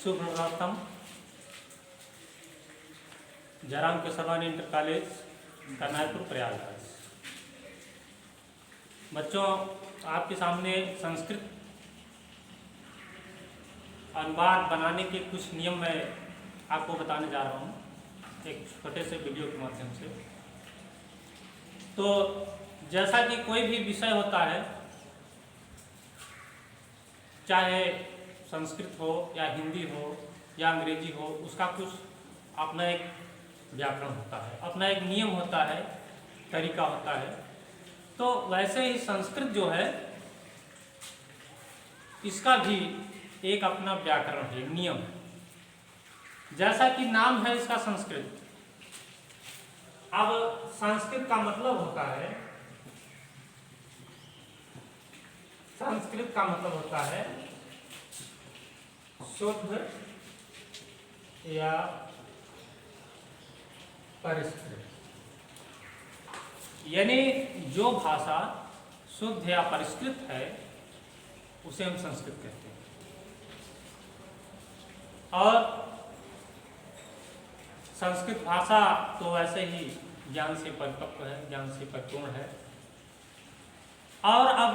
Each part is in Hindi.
सुप्रभातम। Jairam Kesarwani inter college Karnalpur Prayagraj. बच्चों, आपके सामने संस्कृत अनुवाद बनाने के कुछ नियम मैं आपको बताने जा रहा हूँ एक छोटे से वीडियो के माध्यम से। तो जैसा कि कोई भी विषय होता है, चाहे संस्कृत हो या हिंदी हो या अंग्रेजी हो, उसका कुछ अपना एक व्याकरण होता है, अपना एक नियम होता है, तरीका होता है। तो वैसे ही संस्कृत जो है, इसका भी एक अपना व्याकरण है, नियम है। जैसा कि नाम है इसका संस्कृत। अब संस्कृत का मतलब होता है, संस्कृत का मतलब होता है शुद्ध या परिष्कृत। यानी जो भाषा शुद्ध या परिष्कृत है उसे हम संस्कृत कहते हैं। और संस्कृत भाषा तो वैसे ही ज्ञान से परिपक्व है, ज्ञान से परिपूर्ण है। और अब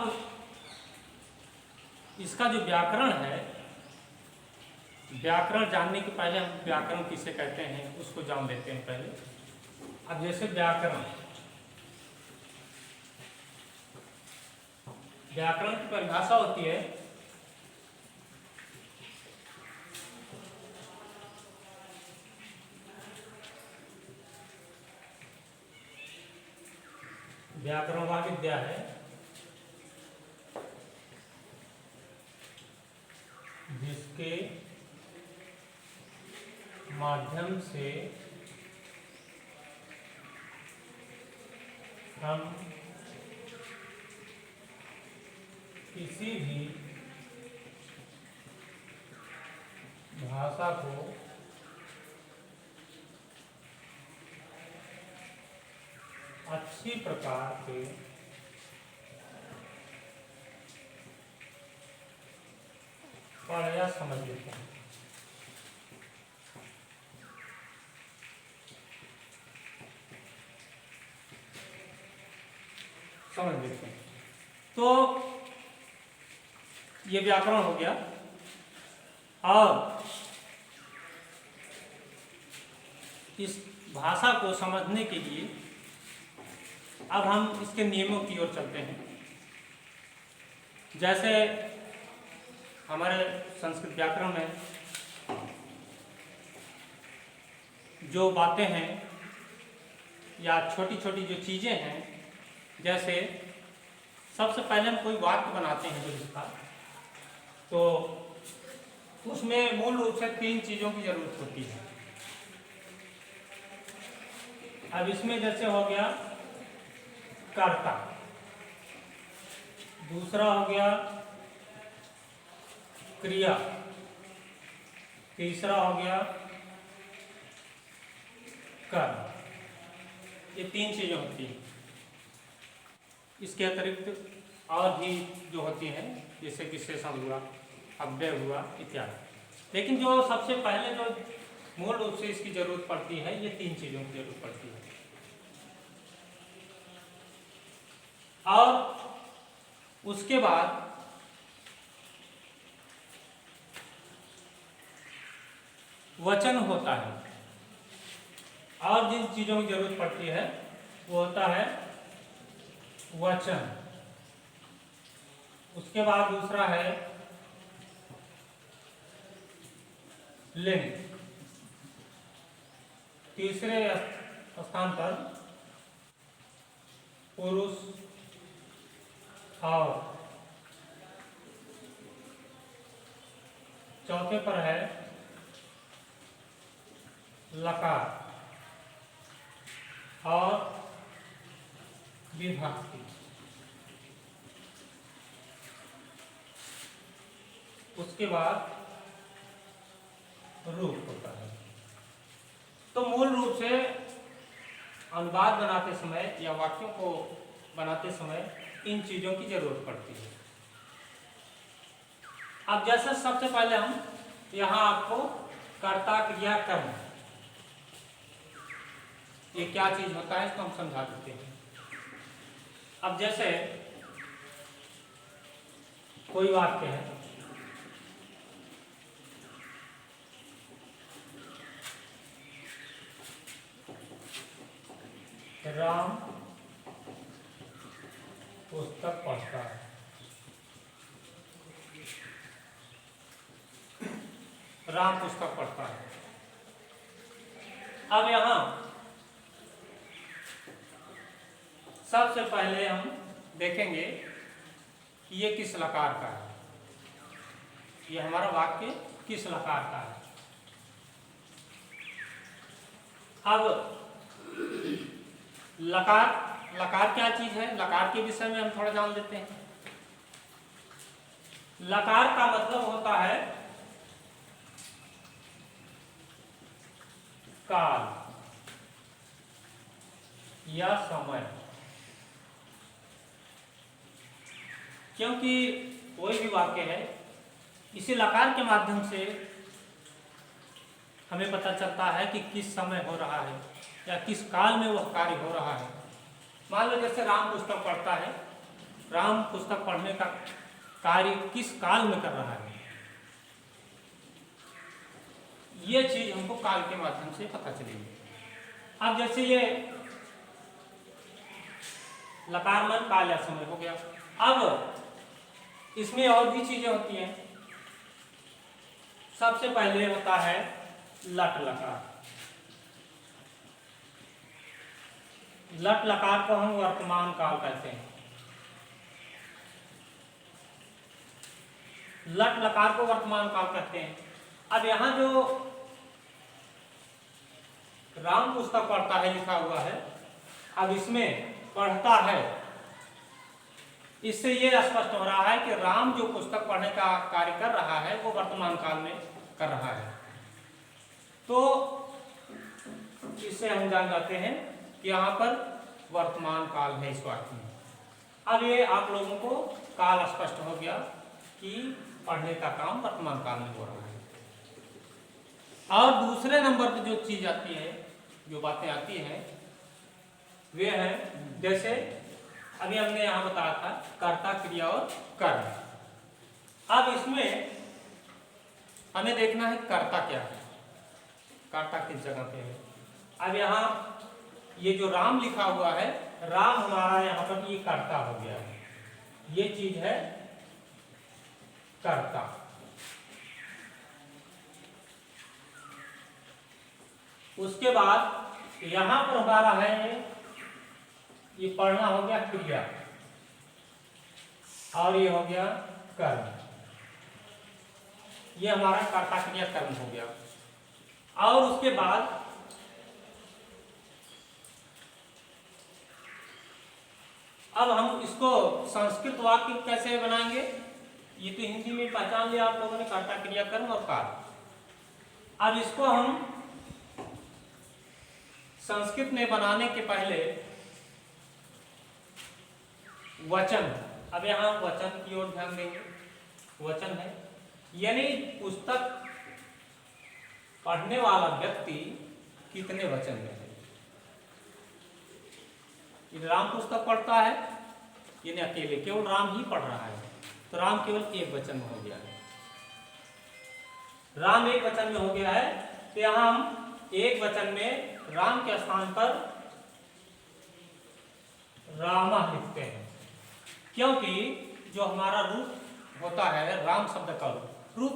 इसका जो व्याकरण है, व्याकरण जानने के पहले हम व्याकरण किसे कहते हैं उसको जान लेते हैं पहले। अब जैसे व्याकरण, व्याकरण की परिभाषा होती है व्याकरण वह विद्या है जिसके माध्यम से हम किसी भी भाषा को अच्छी प्रकार से पढ़ या समझ लेते हैं। समझ लेते हैं। तो ये व्याकरण हो गया। और इस भाषा को समझने के लिए अब हम इसके नियमों की ओर चलते हैं। जैसे हमारे संस्कृत व्याकरण में जो बातें हैं या छोटी छोटी जो चीज़ें हैं, जैसे सबसे पहले हम कोई वाक्य बनाते हैं जो इसका, तो उसमें मूल रूप से 3 चीज़ों की जरूरत होती है। अब इसमें जैसे हो गया कर्ता, दूसरा हो गया क्रिया, तीसरा हो गया कर्म। ये 3 चीजें होती हैं। इसके अतिरिक्त और भी जो होती हैं, जैसे कि शेषण हुआ, अव्यय हुआ इत्यादि। लेकिन जो सबसे पहले जो मूल रूप से इसकी जरूरत पड़ती है, ये 3 चीजों की जरूरत पड़ती है। और उसके बाद वचन होता है। और जिन चीजों की जरूरत पड़ती है वो होता है वचन। उसके बाद दूसरा है लिंग। तीसरे स्थान पर पुरुष और चौथे पर है लकार और विभक्ति। उसके बाद रूप होता है। तो मूल रूप से अनुवाद बनाते समय या वाक्यों को बनाते समय इन चीजों की जरूरत पड़ती है। अब जैसे सबसे पहले हम यहाँ आपको कर्ता क्रिया कर्म, ये क्या चीज होता है इसको हम समझा देते हैं। अब जैसे कोई वाक्य है, राम पुस्तक पढ़ता है। राम पुस्तक पढ़ता है। अब यहां सबसे पहले हम देखेंगे कि ये किस लकार का है, ये हमारा वाक्य किस लकार का है। अब लकार क्या चीज है, लकार के विषय में हम थोड़ा जान लेते हैं। लकार का मतलब होता है काल या समय। क्योंकि कोई भी वाक्य है, इसी लकार के माध्यम से हमें पता चलता है कि किस समय हो रहा है या किस काल में वह कार्य हो रहा है। मान लो जैसे राम पुस्तक पढ़ता है, राम पुस्तक पढ़ने का कार्य किस काल में कर रहा है, ये चीज हमको काल के माध्यम से पता चलेगी। अब जैसे ये लकार मन काल या समय हो गया। अब इसमें और भी चीजें होती हैं। सबसे पहले होता है लट लकार। लट लकार को हम वर्तमान काल कहते हैं। लट लकार को वर्तमान काल कहते हैं। अब यहां जो राम पुस्तक पढ़ता है लिखा हुआ है, अब इसमें पढ़ता है, इससे यह स्पष्ट हो रहा है कि राम जो पुस्तक पढ़ने का कार्य कर रहा है वो वर्तमान काल में कर रहा है। तो इससे हम जान जाते हैं कि यहाँ पर वर्तमान काल है इस वाक्य में। अब ये आप लोगों को काल स्पष्ट हो गया कि पढ़ने का काम वर्तमान काल में हो रहा है। और दूसरे नंबर पर जो चीज आती है, जो बातें आती हैं, वे हैं जैसे अभी हमने यहाँ बताया था कर्ता क्रिया और कर्म। अब इसमें हमें देखना है कर्ता क्या है, कर्ता किस जगह पे है। अब यहाँ ये जो राम लिखा हुआ है, राम हमारा यहाँ पर ये कर्ता हो गया है, ये चीज है कर्ता। उसके बाद यहाँ पर हमारा है ये पढ़ना हो गया क्रिया और ये हो गया कर्म, ये हमारा कर्ता क्रिया कर्म हो गया। और उसके बाद अब हम इसको संस्कृत वाक्य कैसे बनाएंगे, ये तो हिंदी में पहचान लिया आप लोगों ने, कर्ता क्रिया कर्म और काल। अब इसको हम संस्कृत में बनाने के पहले वचन, अब यहाँ वचन की ओर ध्यान देंगे। वचन है यानी पुस्तक पढ़ने वाला व्यक्ति कितने वचन में है। राम पुस्तक पढ़ता है यानी अकेले केवल राम ही पढ़ रहा है, तो राम केवल एक वचन में हो गया है। राम एक वचन में हो गया है, तो यहाँ हम एक वचन में राम के स्थान पर रामा लिखते हैं, क्योंकि जो हमारा रूप होता है राम शब्द का रूप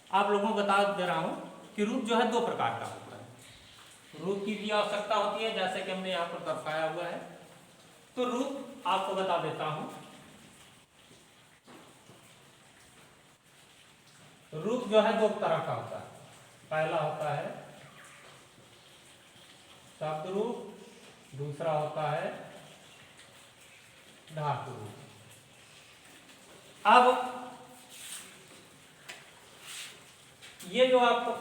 आप लोगों को बता दे रहा हूं कि रूप जो है दो प्रकार का होता है। रूप की भी आवश्यकता होती है जैसे कि हमने यहाँ पर दर्शाया हुआ है। तो रूप आपको बता देता हूं। रूप जो है दो तरह का होता है। पहला होता है शब्द रूप, दूसरा होता है धातु रूप। अब ये जो आपको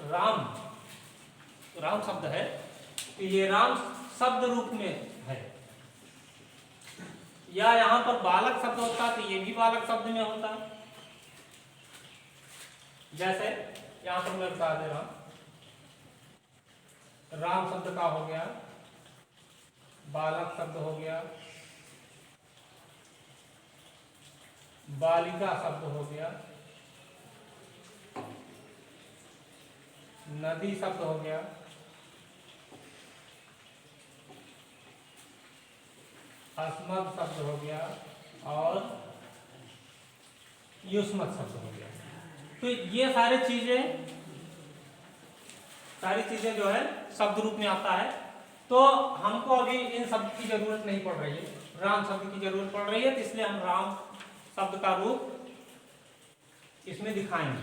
राम शब्द है, तो ये राम शब्द रूप में है, या यहां पर बालक शब्द होता तो ये भी बालक शब्द में होता। जैसे यहां पर मैं बता दे रहा हूं, राम शब्द का हो गया, बालक शब्द हो गया, बालिका शब्द हो गया, नदी शब्द हो गया, अस्मद शब्द हो गया और युष्मत शब्द हो गया। तो ये सारी चीजें जो है शब्द रूप में आता है। तो हमको अभी इन शब्द की जरूरत नहीं पड़ रही है, राम शब्द की जरूरत पड़ रही है, तो इसलिए हम राम शब्द का रूप इसमें दिखाएंगे।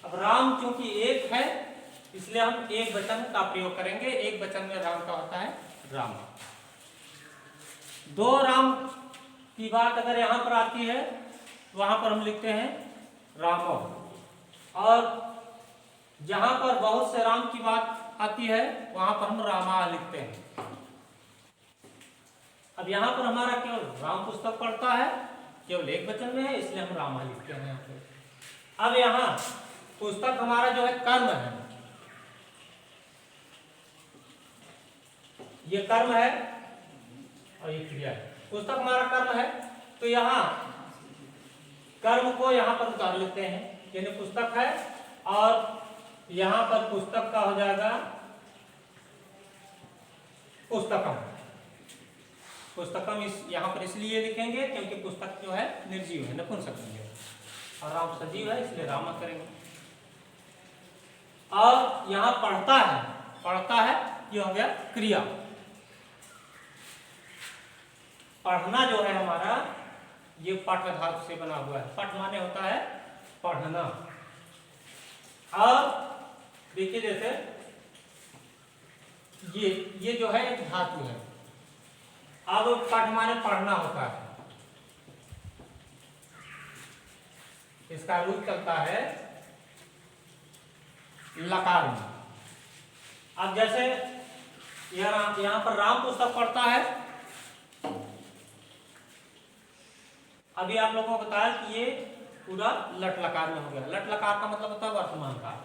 अब राम क्योंकि एक है, इसलिए हम एक वचन का प्रयोग करेंगे। एक वचन में राम का होता है राम। दो राम की बात अगर यहां पर आती है, वहां पर हम लिखते हैं रामो, और जहां पर बहुत से राम की बात आती है, वहां पर हम रामा लिखते हैं। अब यहां पर हमारा केवल राम पुस्तक पढ़ता है, केवल एक वचन में है, इसलिए हम रामा लिखते हैं यहाँ पे। अब यहाँ पुस्तक हमारा जो है कर्म है, ये कर्म है और ये क्रिया है। पुस्तक हमारा कर्म है, तो यहाँ कर्म को यहाँ पर उतार लेते हैं, यानी पुस्तक है, और यहाँ पर पुस्तक का हो जाएगा पुस्तकम। पुस्तकम इस यहाँ पर इसलिए लिखेंगे क्योंकि पुस्तक जो है निर्जीव है, नपुंसकलिंग है, और राम सजीव है, इसलिए रामा करेंगे। और यहाँ पढ़ता है, ये हो गया क्रिया। पढ़ना जो है हमारा, ये पठ धातु से बना हुआ है। पठ माने होता है पढ़ना। और देखिए जैसे ये जो है एक धातु है। अब पठ माने पढ़ना होता है, इसका रूप चलता है लकार में। अब जैसे यहाँ पर राम पुस्तक पढ़ता है, अभी आप लोगों को बताया कि ये पूरा लट लकार में हो गया। लट लकार का मतलब होता है वर्तमान काल।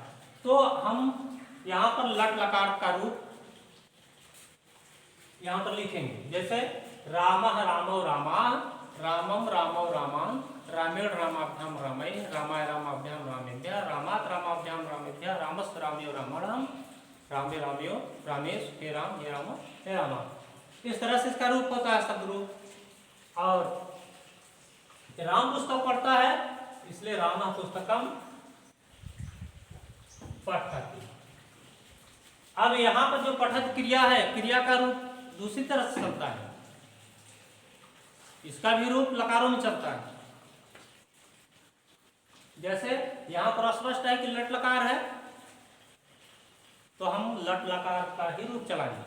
तो हम यहाँ पर लट लकार का रूप यहाँ पर लिखेंगे, जैसे रामः रामो रामा, रामम रामो रामान, रामेण रामाभ्याम रामय, रामाय रामाभ्याम रामेभ्यः, रामात् रामाभ्याम रामेभ्यः, रामस् रामयो रामाणम, रामे रामयो रामेश, हे राम हे राम हे रामा। इस तरह से इसका रूप होता है, शब्द रूप। और राम पुस्तक पढ़ता है, इसलिए रामा पुस्तकम पठति। अब यहाँ पर जो पठत क्रिया है, क्रिया का रूप दूसरी तरह से चलता है, इसका भी रूप लकारों में चलता है। जैसे यहाँ पर स्पष्ट है कि लट लकार है, तो हम लट लकार का ही रूप चलाएंगे।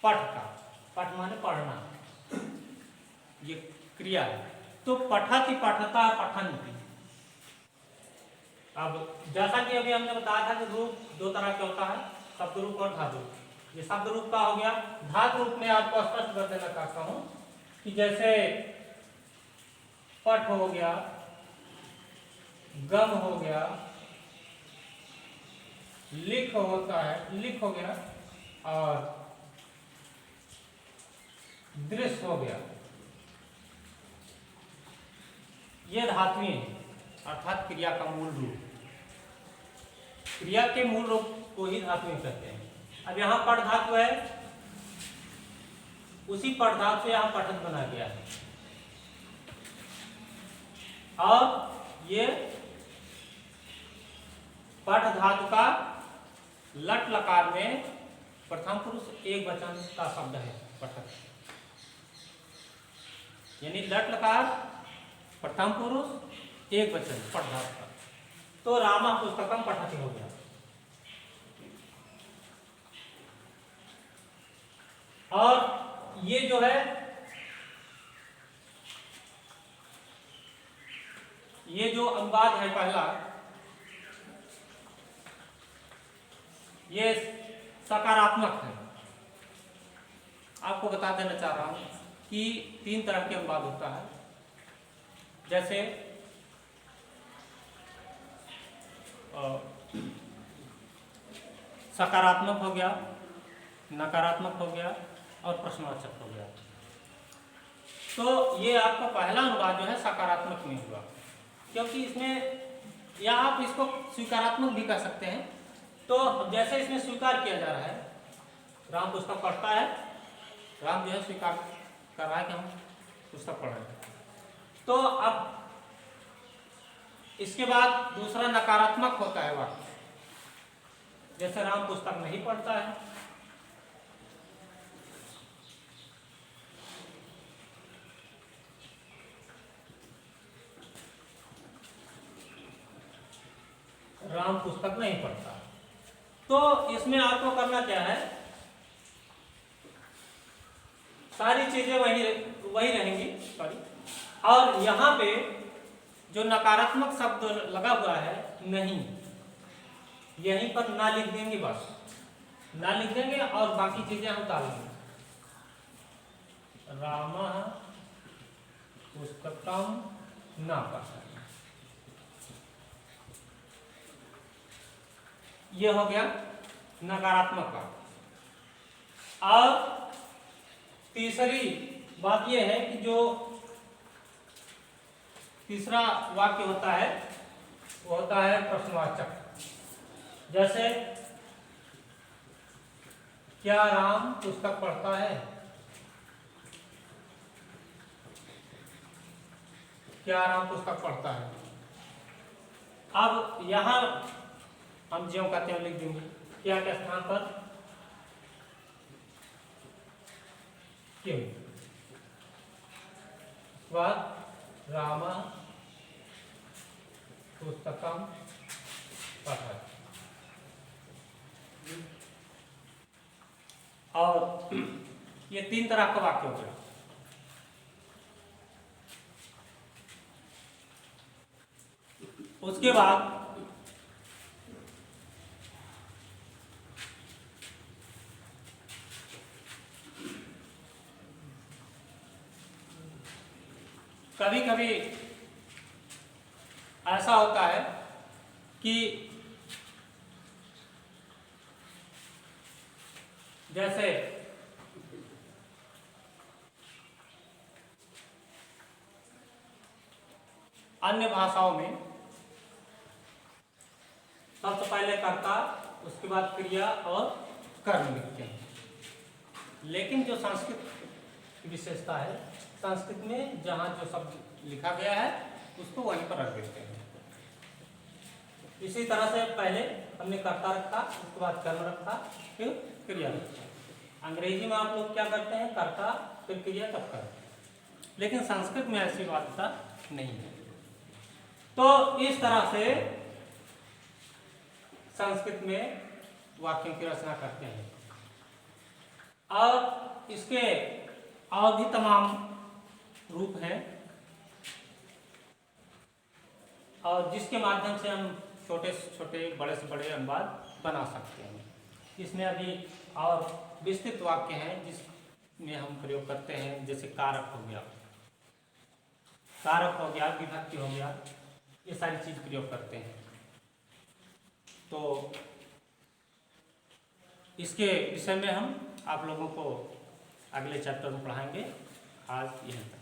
पठ का, पठ माने पढ़ना, ये क्रिया है। तो पठति पठता पठन्ति। अब जैसा कि अभी हमने बताया था कि रूप दो तरह के होता है, शब्द रूप और धातु। ये शब्द रूप का हो गया। धातु रूप में आपको स्पष्ट कर देना चाहता हूं कि जैसे पठ हो गया, गम हो गया, लिख होता है, लिख हो गया, और दृश्य हो गया। ये धातुएं हैं, अर्थात क्रिया का मूल रूप। क्रिया के मूल रूप को ही धातुएं कहते हैं। अब यहाँ पठ धातु है, उसी पठ धातु से यहाँ पठन बना गया है। और ये पठ धातु का लट लकार में प्रथम पुरुष एक वचन का शब्द है पठक, यानी लट लकार प्रथम पुरुष एक वचन पठ धातु का। तो रामा पुस्तकम पठति हो गया। और ये जो है, ये जो अनुवाद है पहला, ये सकारात्मक है। आपको बता देना चाह रहा हूं कि 3 तरह के अनुवाद होता है। जैसे सकारात्मक हो गया, नकारात्मक हो गया और प्रश्नवाचक हो गया। तो ये आपका पहला अनुवाद जो है सकारात्मक में हुआ, क्योंकि इसमें या आप इसको स्वीकारात्मक भी कह सकते हैं। तो जैसे इसमें स्वीकार किया जा रहा है, राम पुस्तक पढ़ता है, राम जो है स्वीकार कर रहा है कि हम पुस्तक पढ़ रहे हैं। तो अब इसके बाद दूसरा नकारात्मक होता है वाक्य, जैसे राम पुस्तक नहीं पढ़ता है। राम पुस्तक नहीं पढ़ता। तो इसमें आपको करना क्या है, सारी चीजें वही रहेंगी, सॉरी। और यहाँ पे जो नकारात्मक शब्द लगा हुआ है नहीं, यहीं पर ना लिख देंगे, बस ना लिख देंगे और बाकी चीजें हम डाल देंगे। रामा पुस्तकम ना पढ़ता, ये हो गया नकारात्मक बात। और तीसरी बात यह है कि जो तीसरा वाक्य होता है वो होता है प्रश्नवाचक। जैसे क्या राम पुस्तक पढ़ता है, क्या राम पुस्तक पढ़ता है। अब यहां हम ज्यों कहते हैं लिख देंगे, क्या के स्थान पर क्यों, रामा पुस्तकम पठति। और ये तीन तरह का वाक्य हो गया। उसके बाद कभी कभी ऐसा होता है कि जैसे अन्य भाषाओं में सबसे पहले कर्ता, उसके बाद क्रिया और कर्म लिखते हैं, लेकिन जो संस्कृत की विशेषता है, संस्कृत में जहाँ जो शब्द लिखा गया है उसको वहीं पर रख देते हैं। इसी तरह से पहले हमने कर्ता रखा, उसके बाद कर्म रखा, फिर क्रिया रखा। अंग्रेजी में आप लोग क्या करते हैं, कर्ता फिर क्रिया तब कर्म, लेकिन संस्कृत में ऐसी बाध्यता नहीं है। तो इस तरह से संस्कृत में वाक्यों की रचना करते हैं। और इसके और भी तमाम रूप हैं, और जिसके माध्यम से हम छोटे से छोटे, बड़े से बड़े अनुवाद बना सकते हैं। इसमें अभी और विस्तृत वाक्य हैं जिसमें हम प्रयोग करते हैं, जैसे कारक हो गया, कारक हो गया, विभक्ति हो गया, ये सारी चीज प्रयोग करते हैं। तो इसके विषय में हम आप लोगों को अगले चैप्टर में पढ़ाएंगे। आज यहीं तक।